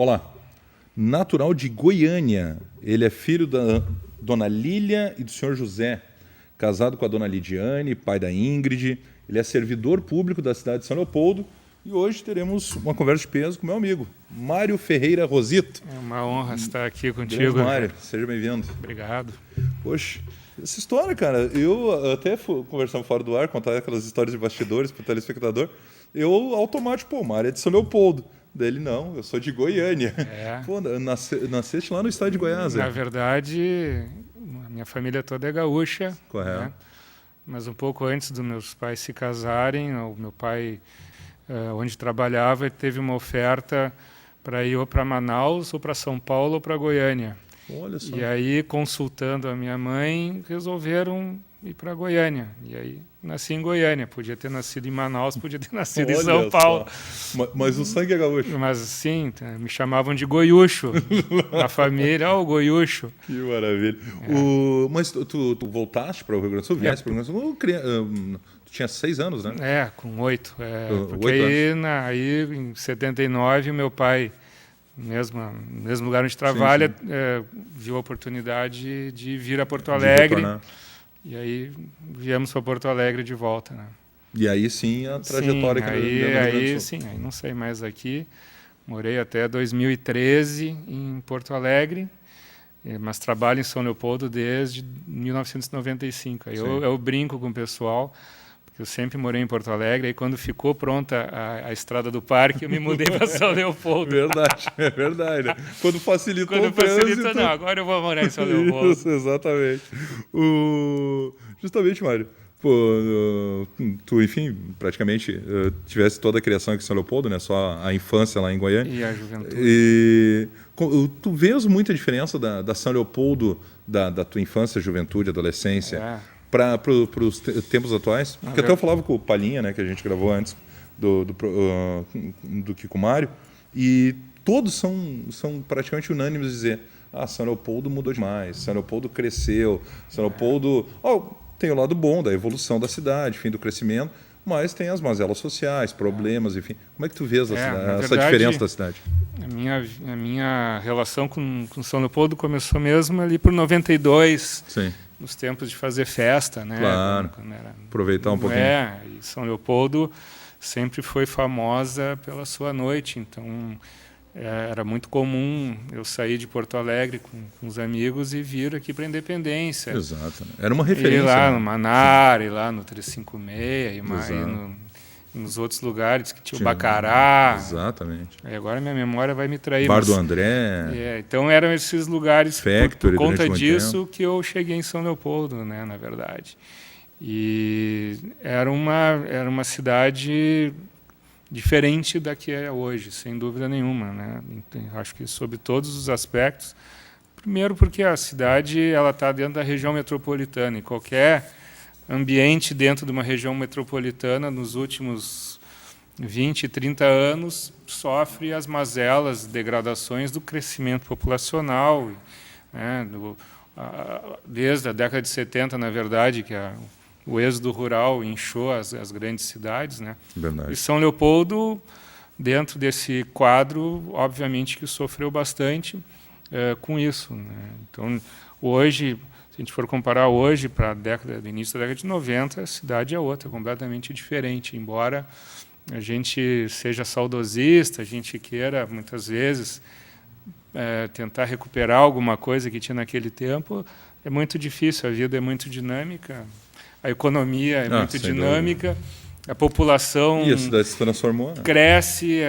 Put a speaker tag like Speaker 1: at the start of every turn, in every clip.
Speaker 1: Olá, natural de Goiânia. Ele é filho da dona Lília e do senhor José, casado com a dona Lidiane, pai da Ingrid. Ele é servidor público da cidade de São Leopoldo e hoje teremos uma conversa de peso com meu amigo, Mário Ferreira Rosito.
Speaker 2: É uma honra estar aqui contigo.
Speaker 1: Grande Mário, seja bem-vindo.
Speaker 2: Obrigado.
Speaker 1: Poxa, essa história, cara, eu até conversando fora do ar, contar aquelas histórias de bastidores para o telespectador, eu automático, o Mário é de São Leopoldo. Dele, não, eu sou de Goiânia. Pô, nasceste lá no estado de Goiás.
Speaker 2: Na verdade, a minha família toda é gaúcha.
Speaker 1: Correto.
Speaker 2: Né? Mas um pouco antes dos meus pais se casarem, o meu pai, onde trabalhava, teve uma oferta para ir ou para Manaus, ou para São Paulo, ou para Goiânia.
Speaker 1: Olha só.
Speaker 2: E aí, consultando a minha mãe, resolveram ir para Goiânia. E aí, nasci em Goiânia. Podia ter nascido em Manaus, podia ter nascido em São Paulo.
Speaker 1: Mas o sangue é gaúcho.
Speaker 2: Mas sim, me chamavam de Goiúcho. Na família, o Goiúcho.
Speaker 1: Que maravilha. Mas tu voltaste para o Rio Grande do Sul? Vieste para o Rio Grande do Sul? Tu tinha 6 anos, né?
Speaker 2: Com 8. Porque
Speaker 1: 8
Speaker 2: aí, em 79, o meu pai, mesmo lugar onde trabalha, viu a oportunidade de vir a Porto Alegre. E aí viemos para Porto Alegre de volta, né?
Speaker 1: E aí sim a trajetória
Speaker 2: aí não saí mais aqui. Morei até 2013 em Porto Alegre, mas trabalho em São Leopoldo desde 1995. Aí eu brinco com o pessoal, porque eu sempre morei em Porto Alegre, e quando ficou pronta a estrada do parque, eu me mudei para São Leopoldo.
Speaker 1: É verdade. Quando facilitou o
Speaker 2: trânsito... Não, agora eu vou morar em São Leopoldo.
Speaker 1: Isso, exatamente. Justamente, Mário, tu, enfim, praticamente tivesse toda a criação aqui em São Leopoldo, né? Só a infância lá em Goiânia.
Speaker 2: E a juventude.
Speaker 1: E tu vês muita diferença da São Leopoldo, da tua infância, juventude, adolescência, para os tempos atuais? Porque até eu falava com o Palhinha, né, que a gente gravou antes do Kiko Mário, e todos são praticamente unânimes em dizer: São Leopoldo mudou demais, São Leopoldo cresceu, São Leopoldo tem o lado bom da evolução da cidade, fim do crescimento, mas tem as mazelas sociais, problemas, enfim. Como é que tu vês essa diferença da cidade?
Speaker 2: A minha relação com São Leopoldo começou mesmo ali por 92, nos tempos de fazer festa, né?
Speaker 1: Claro, quando aproveitar um pouquinho.
Speaker 2: E São Leopoldo sempre foi famosa pela sua noite, então era muito comum eu sair de Porto Alegre com os amigos e vir aqui para a Independência.
Speaker 1: Exato. Era uma referência.
Speaker 2: Ir lá no Manar, ir lá no 356, e mais nos outros lugares que tinha o Bacará.
Speaker 1: Exatamente.
Speaker 2: Agora minha memória vai me trair.
Speaker 1: Bar do André.
Speaker 2: Então eram esses lugares,
Speaker 1: Factory,
Speaker 2: por conta disso, que eu cheguei em São Leopoldo, né, na verdade. E era uma cidade diferente da que é hoje, sem dúvida nenhuma, né? Acho que sobre todos os aspectos. Primeiro porque a cidade está dentro da região metropolitana, e qualquer ambiente dentro de uma região metropolitana nos últimos 20, 30 anos sofre as mazelas, degradações do crescimento populacional, né? Desde a década de 70, na verdade, que o êxodo rural inchou as grandes cidades, né?
Speaker 1: Verdade.
Speaker 2: E São Leopoldo, dentro desse quadro, obviamente que sofreu bastante com isso, né? Então, hoje, se a gente for comparar hoje para do início da década de 90, a cidade é outra, completamente diferente, embora a gente seja saudosista, a gente queira, muitas vezes, tentar recuperar alguma coisa que tinha naquele tempo, é muito difícil, a vida é muito dinâmica, a economia é muito dinâmica, a população
Speaker 1: e a cidade se transformou, né?
Speaker 2: Cresce,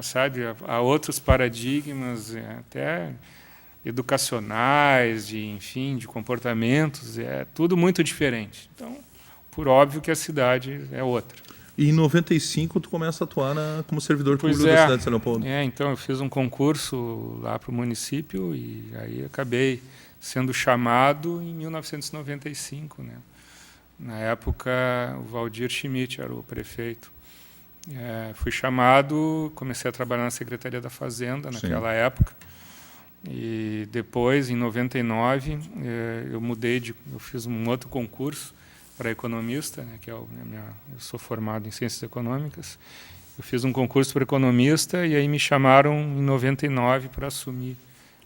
Speaker 2: sabe, há outros paradigmas, até educacionais, enfim, de comportamentos, é tudo muito diferente. Então, por óbvio que a cidade é outra.
Speaker 1: E em 95 tu começa a atuar como servidor público da cidade de São Leopoldo.
Speaker 2: Então eu fiz um concurso lá para o município e aí acabei sendo chamado em 1995, né? Na época, o Valdir Schmidt era o prefeito. Fui chamado, comecei a trabalhar na Secretaria da Fazenda naquela época. E depois, em 99, eu fiz um outro concurso para economista, né, que eu sou formado em Ciências Econômicas, Eu fiz um concurso para economista e aí me chamaram em 99 para assumir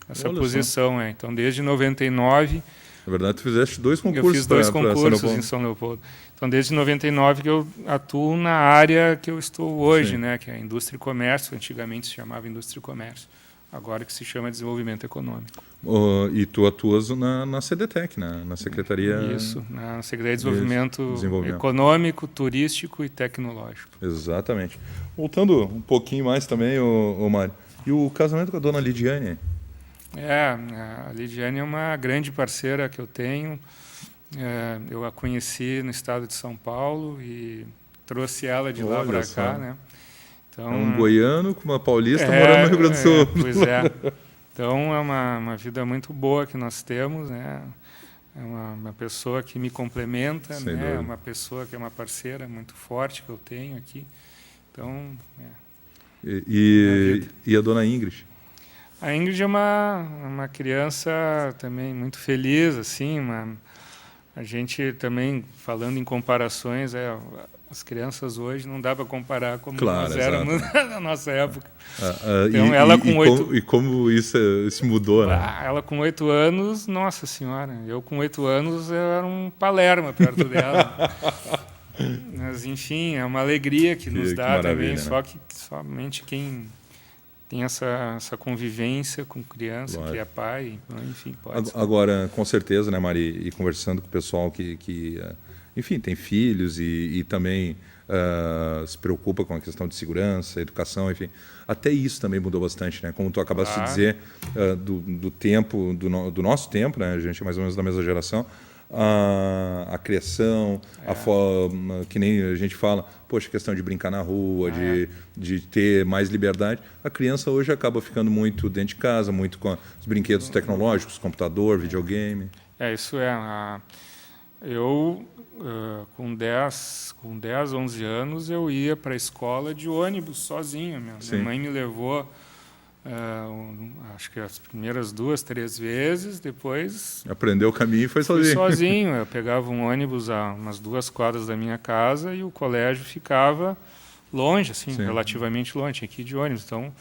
Speaker 2: essa posição. Então, desde 99...
Speaker 1: Na verdade, tu fizeste 2 concursos.
Speaker 2: Eu fiz 2 concursos em São Leopoldo. Então, desde 99 que eu atuo na área que eu estou hoje, né, que é a indústria e comércio. Antigamente se chamava indústria e comércio. Agora que se chama desenvolvimento econômico.
Speaker 1: E tu atuas na CDTEC, na Secretaria...
Speaker 2: Isso, na Secretaria de Desenvolvimento Econômico, Turístico e Tecnológico.
Speaker 1: Exatamente. Voltando um pouquinho mais também, Mário, e o casamento com a dona Lidiane?
Speaker 2: A Lidiane é uma grande parceira que eu tenho. Eu a conheci no estado de São Paulo e trouxe ela de lá para cá, né? Então,
Speaker 1: é um goiano com uma paulista morando no Rio Grande do Sul.
Speaker 2: Pois é. Então, é uma vida muito boa que nós temos, né? É uma pessoa que me complementa, né? É uma pessoa que é uma parceira muito forte que eu tenho aqui. Então,
Speaker 1: E a dona Ingrid?
Speaker 2: A Ingrid é uma criança também muito feliz, assim, a gente também, falando em comparações, as crianças hoje não dá para comparar como nós éramos na nossa época.
Speaker 1: Então, ela com 8... E como isso mudou, né?
Speaker 2: Ela com 8 anos, nossa senhora, eu com 8 anos eu era um Palerma perto dela. Mas, enfim, é uma alegria que nos dá também, né? Só que somente quem tem essa convivência com criança, claro, que é pai, enfim, pode.
Speaker 1: Agora, com certeza, né, Mari, e conversando com o pessoal que enfim, tem filhos e também se preocupa com a questão de segurança, educação, enfim, até isso também mudou bastante, né? Como tu acabaste de dizer, do tempo, do nosso tempo, né? A gente é mais ou menos da mesma geração, a criação, a forma, que nem a gente fala, poxa, questão de brincar na rua, de ter mais liberdade. A criança hoje acaba ficando muito dentro de casa, muito com os brinquedos tecnológicos, computador, videogame.
Speaker 2: Isso é. Eu, com 10, 11 anos, eu ia para a escola de ônibus sozinho. Minha mãe me levou... acho que as primeiras 2, 3 vezes, depois...
Speaker 1: Aprendeu o caminho e foi sozinho.
Speaker 2: Fui sozinho. Eu pegava um ônibus a umas 2 quadras da minha casa e o colégio ficava longe, assim, relativamente longe, aqui de ônibus. Então,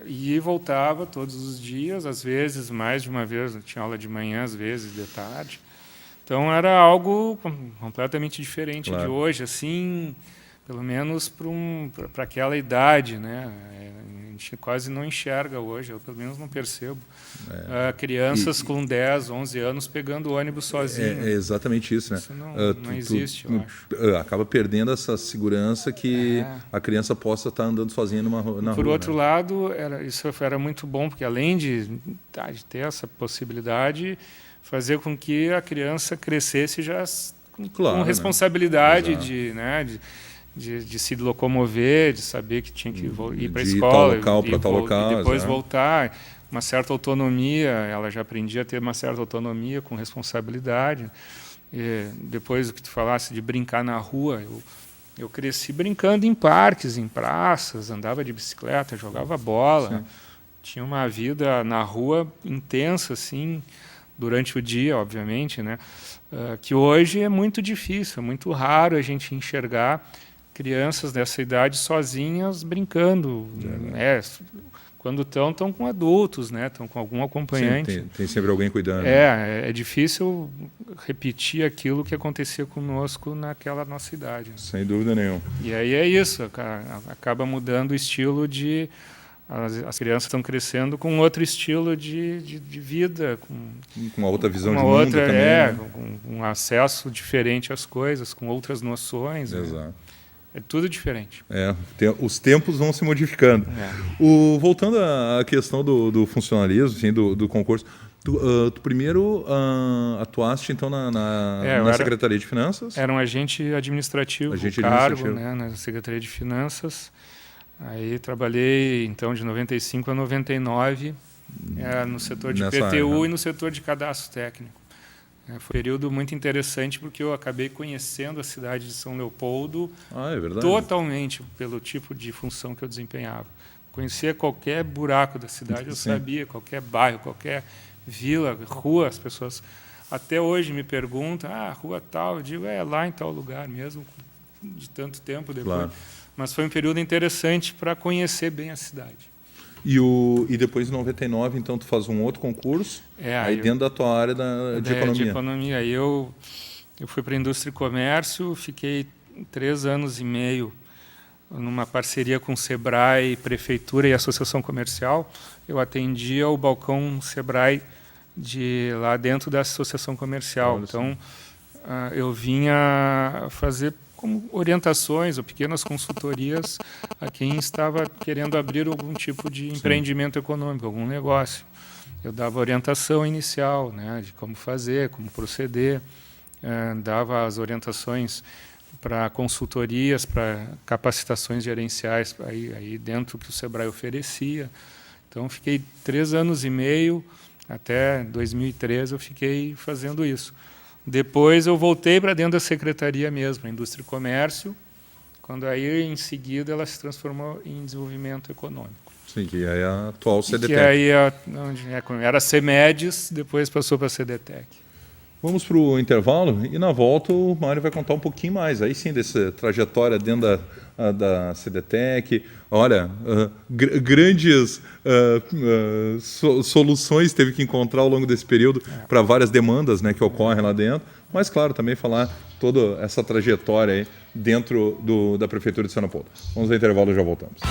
Speaker 2: ia e voltava todos os dias, às vezes, mais de uma vez, eu tinha aula de manhã, às vezes, de tarde. Então, era algo completamente diferente de hoje, assim... Pelo menos para aquela idade, né? A gente quase não enxerga hoje, eu pelo menos não percebo. Crianças com 10, 11 anos pegando ônibus sozinhos.
Speaker 1: É exatamente isso, né?
Speaker 2: Isso não existe, eu acho.
Speaker 1: Acaba perdendo essa segurança que a criança possa estar andando sozinha na rua.
Speaker 2: Por outro lado, isso era muito bom, porque além de ter essa possibilidade, fazer com que a criança crescesse já com responsabilidade, né? De se locomover, de saber que tinha que ir para a escola,
Speaker 1: e
Speaker 2: depois voltar, uma certa autonomia, ela já aprendia a ter uma certa autonomia com responsabilidade. E depois o que tu falasse de brincar na rua, eu cresci brincando em parques, em praças, andava de bicicleta, jogava bola, tinha uma vida na rua intensa, assim, durante o dia, obviamente, né? Que hoje é muito difícil, é muito raro a gente enxergar crianças dessa idade sozinhas brincando. Quando estão com adultos, né? Estão com algum acompanhante.
Speaker 1: Sim, tem sempre alguém cuidando.
Speaker 2: É difícil repetir aquilo que acontecia conosco naquela nossa idade.
Speaker 1: Sem dúvida nenhuma.
Speaker 2: E aí é isso, acaba mudando o estilo de... As crianças estão crescendo com outro estilo de vida. Com
Speaker 1: uma outra visão de mundo também.
Speaker 2: Com um acesso diferente às coisas, com outras noções.
Speaker 1: Exato.
Speaker 2: Né? É tudo diferente.
Speaker 1: Os tempos vão se modificando. Voltando à questão do funcionalismo, assim, do concurso, tu primeiro atuaste então na Secretaria de Finanças?
Speaker 2: Era um agente administrativo, cargo, né, na Secretaria de Finanças. Aí trabalhei então de 95 a 99 no setor de PTU e no setor de cadastro técnico. Foi um período muito interessante porque eu acabei conhecendo a cidade de São Leopoldo totalmente pelo tipo de função que eu desempenhava. Conhecia qualquer buraco da cidade, eu sabia, qualquer bairro, qualquer vila, rua, as pessoas até hoje me perguntam, rua tal, eu digo, lá em tal lugar mesmo, de tanto tempo depois.
Speaker 1: Claro.
Speaker 2: Mas foi um período interessante para conhecer bem a cidade.
Speaker 1: E depois, em 99, então, tu faz um outro concurso, aí dentro da tua área de economia.
Speaker 2: De economia. Aí eu fui para a indústria e comércio, fiquei 3 anos e meio numa parceria com o Sebrae, Prefeitura e Associação Comercial. Eu atendia o balcão Sebrae lá dentro da Associação Comercial.
Speaker 1: Olha,
Speaker 2: então, eu vinha fazer como orientações ou pequenas consultorias a quem estava querendo abrir algum tipo de empreendimento econômico, algum negócio. Eu dava orientação inicial, né, de como fazer, como proceder, dava as orientações para consultorias, para capacitações gerenciais aí dentro que o Sebrae oferecia. Então, fiquei 3 anos e meio, até 2013 eu fiquei fazendo isso. Depois eu voltei para dentro da secretaria mesmo, Indústria e Comércio, quando aí em seguida ela se transformou em Desenvolvimento Econômico.
Speaker 1: Sim, que é a atual CDTEC.
Speaker 2: Que aí era a CEMEDES, depois passou para a CDTEC.
Speaker 1: Vamos para o intervalo e na volta o Mário vai contar um pouquinho mais, aí sim, dessa trajetória dentro da CDTEC. Olha, grandes soluções teve que encontrar ao longo desse período para várias demandas, né, que ocorrem lá dentro, mas, claro, também falar toda essa trajetória aí dentro da Prefeitura de São Leopoldo. Vamos ao intervalo e já voltamos.